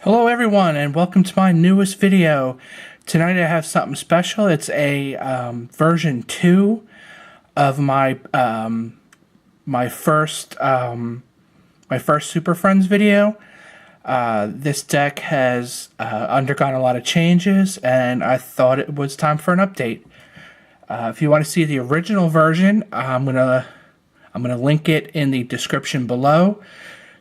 Hello everyone and welcome to my newest video. Tonight I have something special. It's a version 2 of my first Super Friends video. This deck has undergone a lot of changes and I thought it was time for an update. If you want to see the original version, I'm gonna link it in the description below.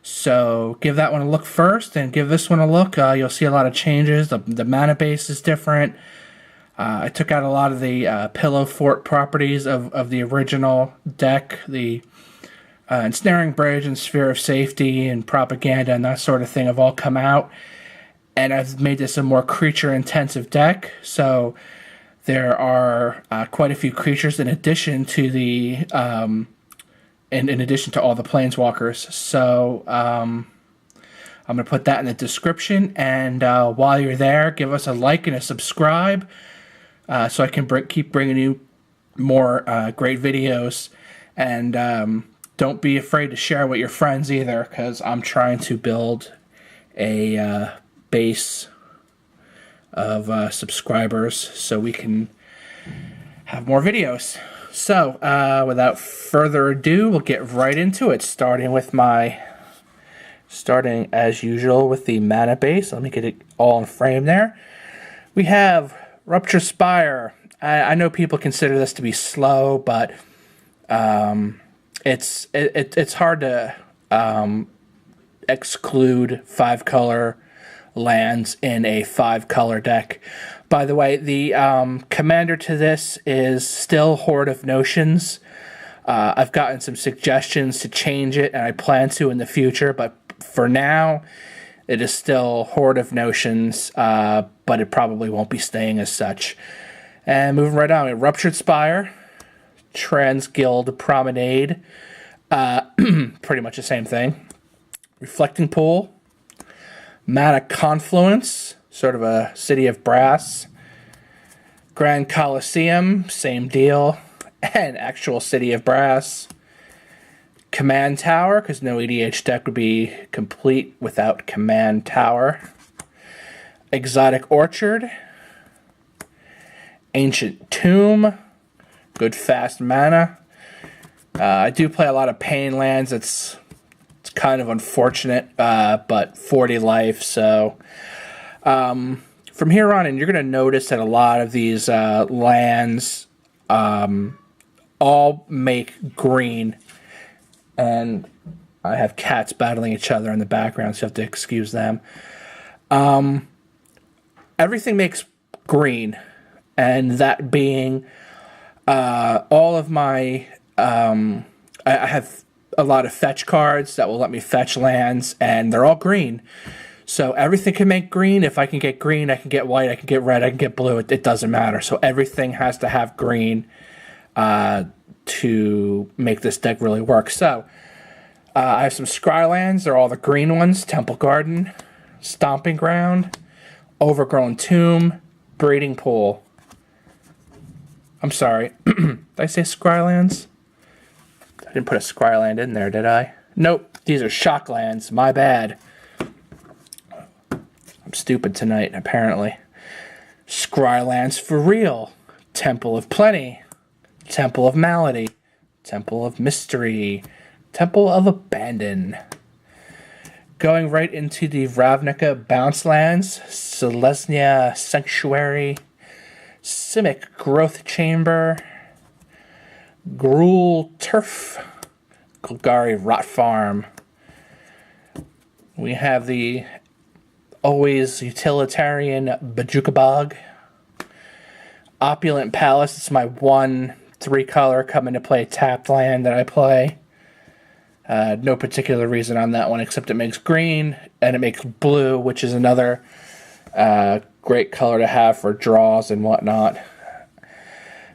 So give that one a look first and give this one a look. You'll see a lot of changes. The mana base is different. I took out a lot of the pillow fort properties of the original deck. The ensnaring bridge and sphere of safety and propaganda and that sort of thing have all come out. And I've made this a more creature intensive deck. So there are quite a few creatures in addition to the in addition to all the Planeswalkers. So I'm going to put that in the description, and while you're there, give us a like and a subscribe so I can keep bringing you more great videos. And don't be afraid to share with your friends either, because I'm trying to build a base of subscribers so we can have more videos. So, without further ado, we'll get right into it, starting as usual with the mana base. Let me get it all in frame there. We have Rupture Spire. I know people consider this to be slow, but it's hard to exclude 5-color lands in a 5-color deck. By the way, the commander to this is still Horde of Notions. I've gotten some suggestions to change it, and I plan to in the future, but for now, it is still Horde of Notions, but it probably won't be staying as such. And moving right on, Ruptured Spire, Transguild Promenade, pretty much the same thing. Reflecting Pool, Mana Confluence, sort of a City of Brass. Grand Coliseum, same deal. And actual City of Brass. Command Tower, because no EDH deck would be complete without Command Tower. Exotic Orchard. Ancient Tomb. Good fast mana. I do play a lot of Pain lands. It's kind of unfortunate, but 40 life, so from here on in, you're going to notice that a lot of these lands all make green. And I have cats battling each other in the background, so you have to excuse them. Everything makes green. And that being all of my... I have a lot of fetch cards that will let me fetch lands, and they're all green. So everything can make green. If I can get green, I can get white, I can get red, I can get blue. It doesn't matter. So everything has to have green to make this deck really work. So I have some Scry lands. They're all the green ones. Temple Garden, Stomping Ground, Overgrown Tomb, Breeding Pool. I'm sorry. Did I say Scry lands? I didn't put a Scry land in there, did I? Nope. These are shock lands. My bad. I'm stupid tonight, apparently. Scrylands for real. Temple of Plenty. Temple of Malady. Temple of Mystery. Temple of Abandon. Going right into the Ravnica bounce lands. Selesnya Sanctuary. Simic Growth Chamber. Gruul Turf. Golgari Rot Farm. We have the always utilitarian Bajuka Bog. Opulent Palace. It's my one 3-color come into play tapped land that I play. No particular reason on that one except it makes green and it makes blue, which is another great color to have for draws and whatnot.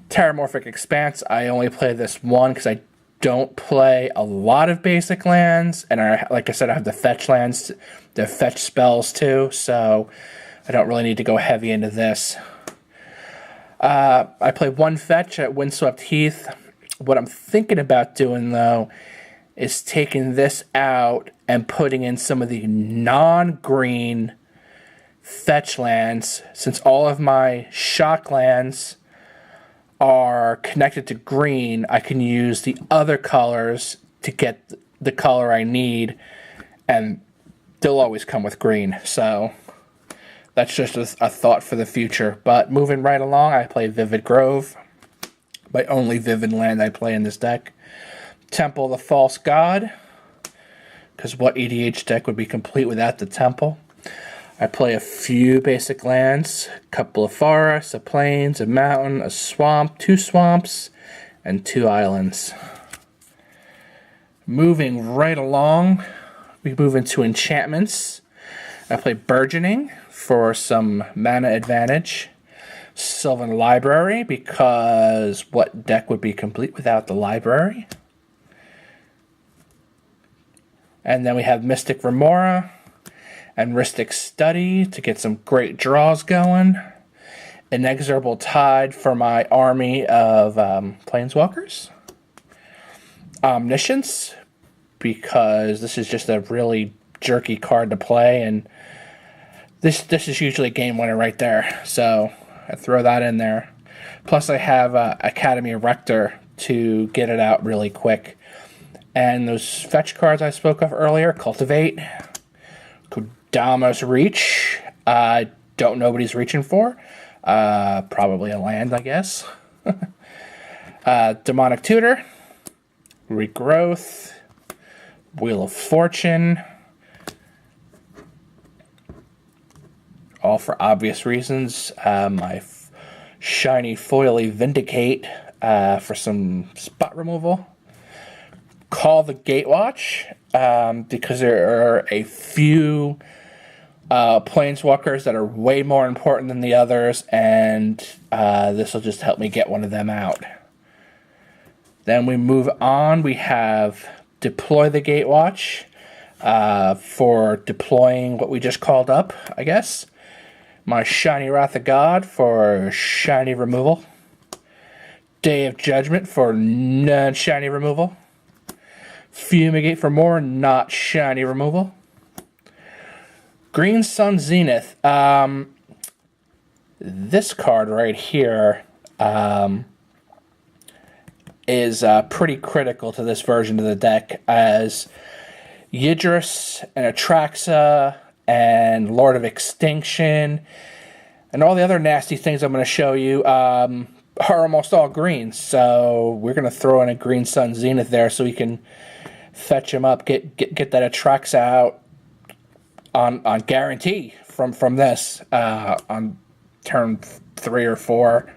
Terramorphic Expanse. I only play this one because I don't play a lot of basic lands, and like I said, I have the fetch lands, the fetch spells too, so I don't really need to go heavy into this. I play one fetch at Windswept Heath. What I'm thinking about doing, though, is taking this out and putting in some of the non-green fetch lands, since all of my shock lands are connected to green, I can use the other colors to get the color I need, and they'll always come with green. So that's just a thought for the future. But moving right along, I play Vivid Grove, my only Vivid land I play in this deck. Temple of the False God, because what EDH deck would be complete without the Temple? I play a few basic lands, a couple of forests, a plains, a mountain, a swamp, 2 swamps, and 2 islands. Moving right along, we move into enchantments. I play Burgeoning for some mana advantage. Sylvan Library, because what deck would be complete without the library? And then we have Mystic Remora and Rhystic Study to get some great draws going. Inexorable Tide for my army of Planeswalkers. Omniscience, because this is just a really jerky card to play, and this is usually a game winner right there. So I throw that in there. Plus I have Academy Rector to get it out really quick. And those fetch cards I spoke of earlier, Cultivate, Kodama's Reach, don't know what he's reaching for. Probably a land, I guess. Demonic Tutor, Regrowth, Wheel of Fortune, all for obvious reasons. My shiny foily Vindicate for some spot removal. Call the Gatewatch, because there are a few Planeswalkers that are way more important than the others, and this will just help me get one of them out. Then we move on. We have Deploy the Gatewatch for deploying what we just called up, I guess. My Shiny Wrath of God for shiny removal. Day of Judgment for non-shiny removal. Fumigate for more not shiny removal. Green Sun Zenith. This card right here is pretty critical to this version of the deck, as Yidris and Atraxa and Lord of Extinction and all the other nasty things I'm going to show you are almost all green. So we're going to throw in a Green Sun Zenith there so we can fetch him up, get that Atraxa out on guarantee from this on turn 3 or 4.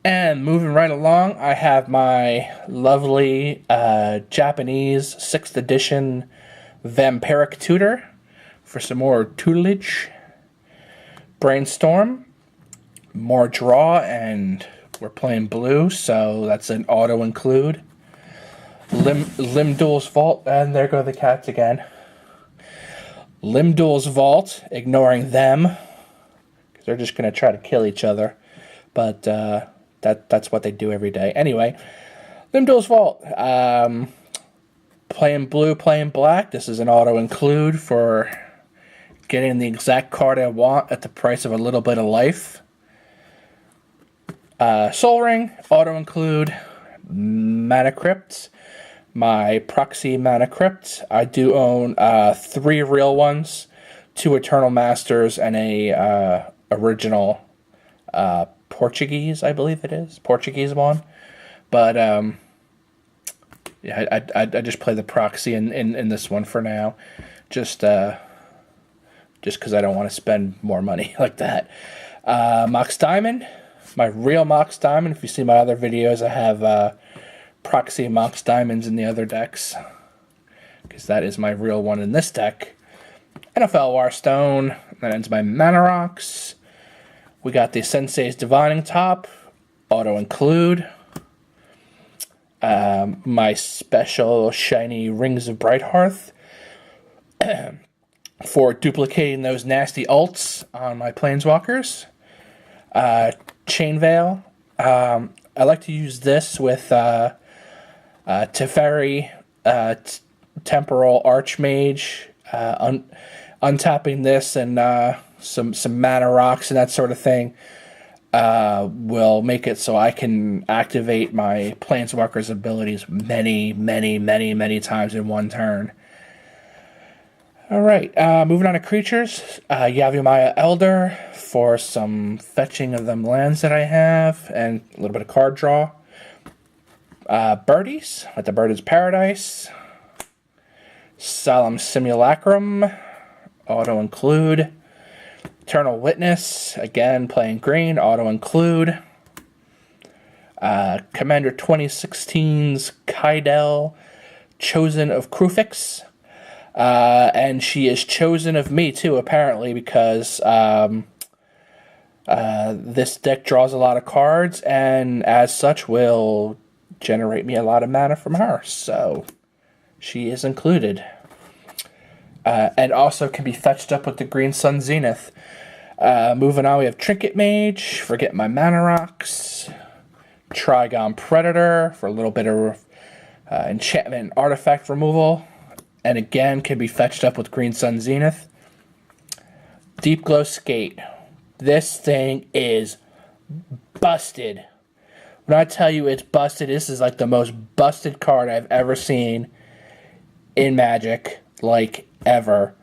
And moving right along, I have my lovely Japanese 6th edition Vampiric Tutor for some more tutelage. Brainstorm, more draw, and we're playing blue, so that's an auto include. Limdul's Vault, and there go the cats again. Limdul's Vault, ignoring them, because they're just going to try to kill each other, but that's what they do every day. Anyway, Limdul's Vault, playing blue, playing black. This is an auto include for getting the exact card I want at the price of a little bit of life. Soul Ring, auto include. Mana Crypt, my proxy Mana Crypt. I do own 3 real ones, 2 Eternal Masters, and a original Portuguese, I believe it is. Portuguese one. But yeah, I just play the proxy in this one for now. Just because I don't want to spend more money like that. Mox Diamond, my real Mox Diamond. If you see my other videos, I have proxy Mox Diamonds in the other decks, because that is my real one in this deck. NFL War Stone, that ends my Mana Rocks. We got the Sensei's Divining Top, auto include. My special shiny Rings of Brighthearth for duplicating those nasty ults on my Planeswalkers. Chain Veil. I like to use this with Teferi, Temporal Archmage, Untapping this and some mana rocks and that sort of thing will make it so I can activate my Planeswalkers abilities many times in one turn. Alright, moving on to creatures. Yavimaya Elder for some fetching of them lands that I have and a little bit of card draw. Birdies at the Bird's Paradise. Solemn Simulacrum, auto-include. Eternal Witness, again, playing green, auto-include. Commander 2016's Kaidel, Chosen of Krufix. And she is chosen of me, too, apparently, because this deck draws a lot of cards, and as such will generate me a lot of mana from her. So, she is included. And also can be fetched up with the Green Sun Zenith. Moving on, we have Trinket Mage, Forget My Mana Rocks, Trigon Predator for a little bit of enchantment and artifact removal, and again can be fetched up with Green Sun Zenith. Deep Glow Skate. This thing is busted. When I tell you it's busted, this is like the most busted card I've ever seen in Magic, like ever.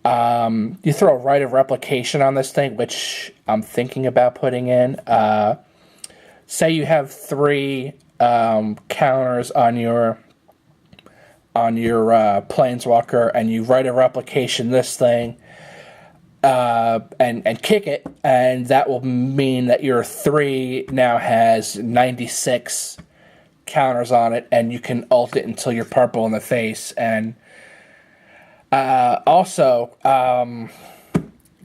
You throw a Rite of Replication on this thing, which I'm thinking about putting in. Say you have 3 counters on your Planeswalker, and you Rite of Replication this thing, and kick it, and that will mean that your 3 now has 96 counters on it, and you can ult it until you're purple in the face. And also,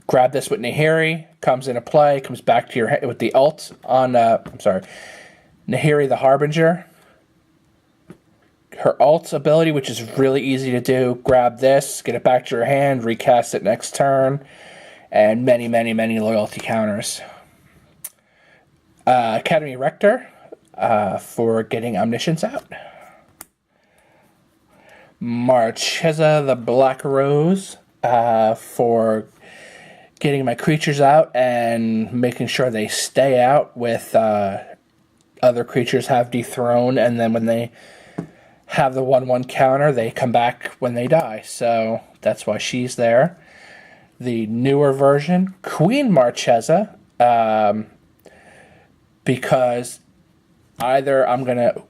grab this with Nahiri, comes into play, comes back to your hand with the ult on, Nahiri the Harbinger. Her ult ability, which is really easy to do, grab this, get it back to your hand, recast it next turn, and many loyalty counters. Academy Rector for getting Omniscience out. Marchesa the Black Rose for getting my creatures out and making sure they stay out with other creatures have dethroned, and then when they have the 1/1 counter, they come back when they die. So that's why she's there. The newer version, Queen Marchesa, because either I'm going to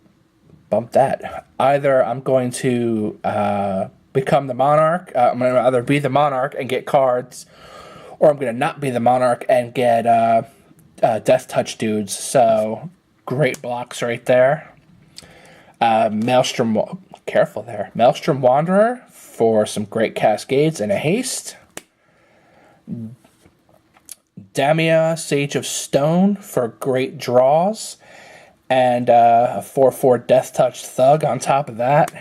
become the Monarch. I'm going to either be the Monarch and get cards, or I'm going to not be the Monarch and get Death Touch dudes. So great blocks right there. Maelstrom Wanderer for some great cascades and a haste. Damia, Sage of Stone for great draws. And a 4/4 Death Touch Thug on top of that.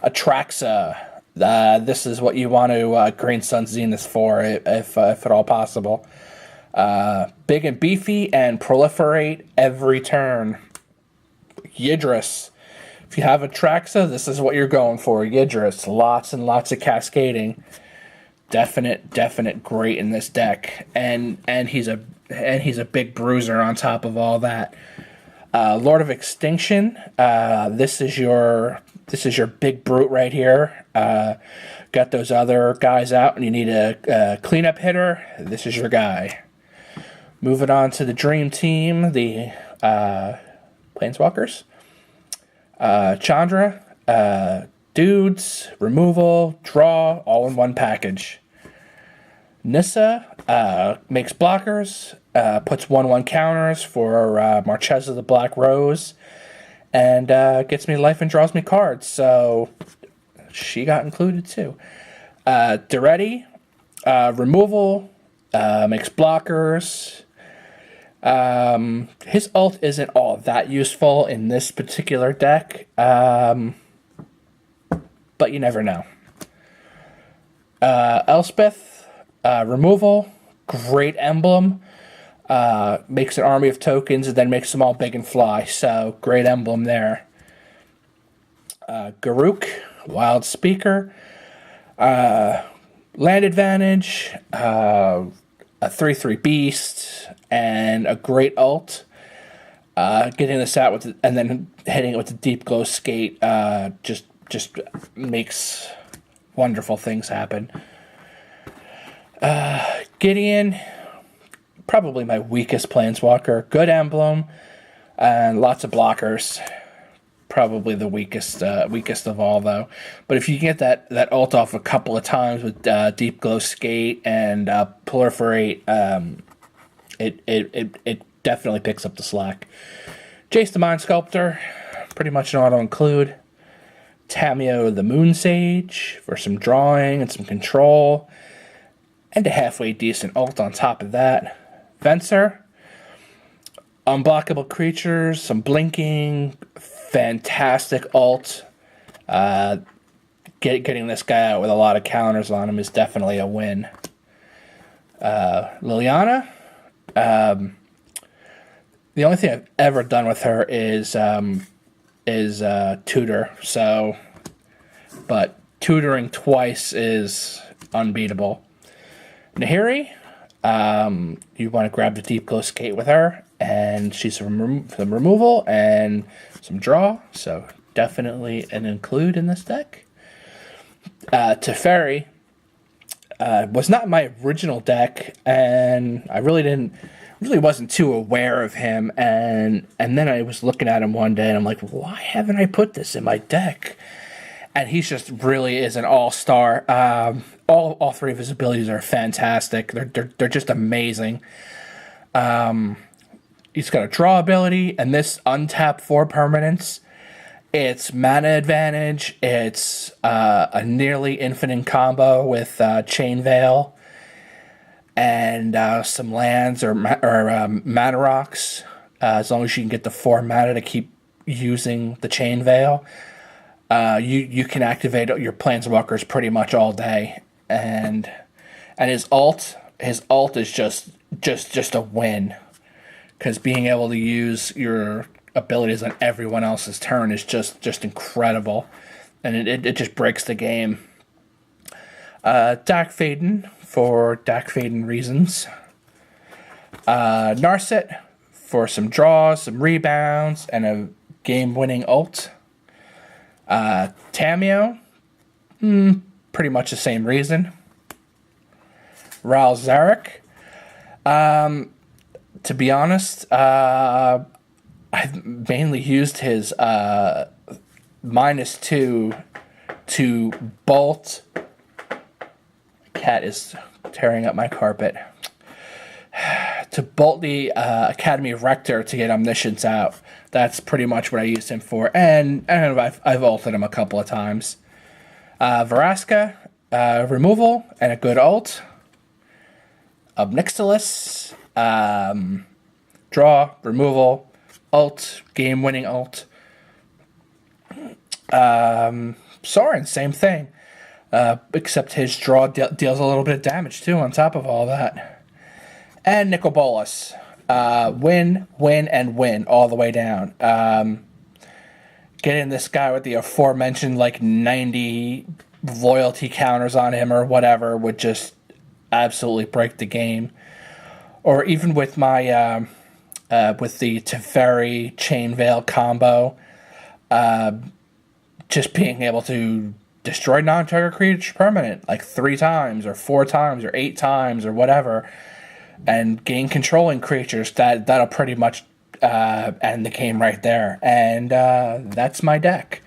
Atraxa. This is what you want to Green Sun Zenith for, if at all possible. Big and beefy and proliferate every turn. Yidris. If you have Atraxa, this is what you're going for. Yidris. Lots and lots of cascading. Definite great in this deck. And he's a big bruiser on top of all that. Lord of Extinction. This is your big brute right here. Got those other guys out, and you need a cleanup hitter. This is your guy. Moving on to the Dream Team, the Planeswalkers. Chandra, dudes, removal, draw, all in one package. Nissa makes blockers, puts 1/1 counters for Marchesa the Black Rose, and gets me life and draws me cards. So she got included too. Duretti, removal, makes blockers. His ult isn't all that useful in this particular deck, but you never know. Elspeth, removal, great emblem, makes an army of tokens and then makes them all big and fly, so great emblem there. Garruk, Wild Speaker, Land advantage, a 3/3 beast, and a great ult. Getting this out with and then hitting it with the deep glow skate just makes wonderful things happen. Gideon, probably my weakest Planeswalker. Good emblem and lots of blockers. Probably the weakest of all, though. But if you get that ult off a couple of times with deep glow skate and proliferate, it definitely picks up the slack. Jace the Mind Sculptor, pretty much an auto include. Tamiyo the Moon Sage for some drawing and some control, and a halfway decent ult on top of that. Venser, unblockable creatures, some blinking, fantastic ult. Getting this guy out with a lot of counters on him is definitely a win. Liliana, the only thing I've ever done with her is tutor. So, but tutoring twice is unbeatable. Nahiri, you want to grab the deep glow skate with her, and she's some removal and some draw, so definitely an include in this deck. Teferi was not my original deck, and I really wasn't too aware of him, and then I was looking at him one day, and I'm like, why haven't I put this in my deck? And he's just really is an all-star. All three of his abilities are fantastic. They're just amazing. He's got a draw ability, and this untap 4 permanents. It's mana advantage. It's a nearly infinite combo with Chain Veil and some lands or mana rocks. As long as you can get the 4 mana to keep using the Chain Veil, you can activate your Planeswalkers pretty much all day. And his ult is just a win. Because being able to use your abilities on everyone else's turn is just incredible. And it just breaks the game. Dak Faden for Dak Faden reasons. Narset for some draws, some rebounds, and a game-winning ult. Tamiyo, pretty much the same reason. Ral Zarek, to be honest, I've mainly used his -2 to bolt. Cat is tearing up my carpet. To bolt the Academy of Rector to get Omniscience out. That's pretty much what I used him for. And I've ulted him a couple of times. Vraska, removal and a good ult. Obnixilis, draw, removal, ult, game-winning ult. Sorin, same thing. Except his draw deals a little bit of damage, too, on top of all that. And Nicol Bolas. Win, and win all the way down. Getting this guy with the aforementioned, 90 loyalty counters on him or whatever would just absolutely break the game. Or even with my with the Teferi Chain Veil combo, just being able to destroy non-target creature permanent 3 times or 4 times or 8 times or whatever, and gain controlling creatures, that'll pretty much end the game right there. And that's my deck.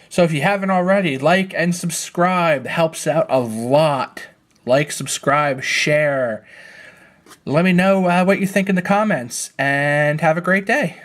So if you haven't already, like and subscribe. Helps out a lot. Like, subscribe, share. Let me know what you think in the comments, and have a great day.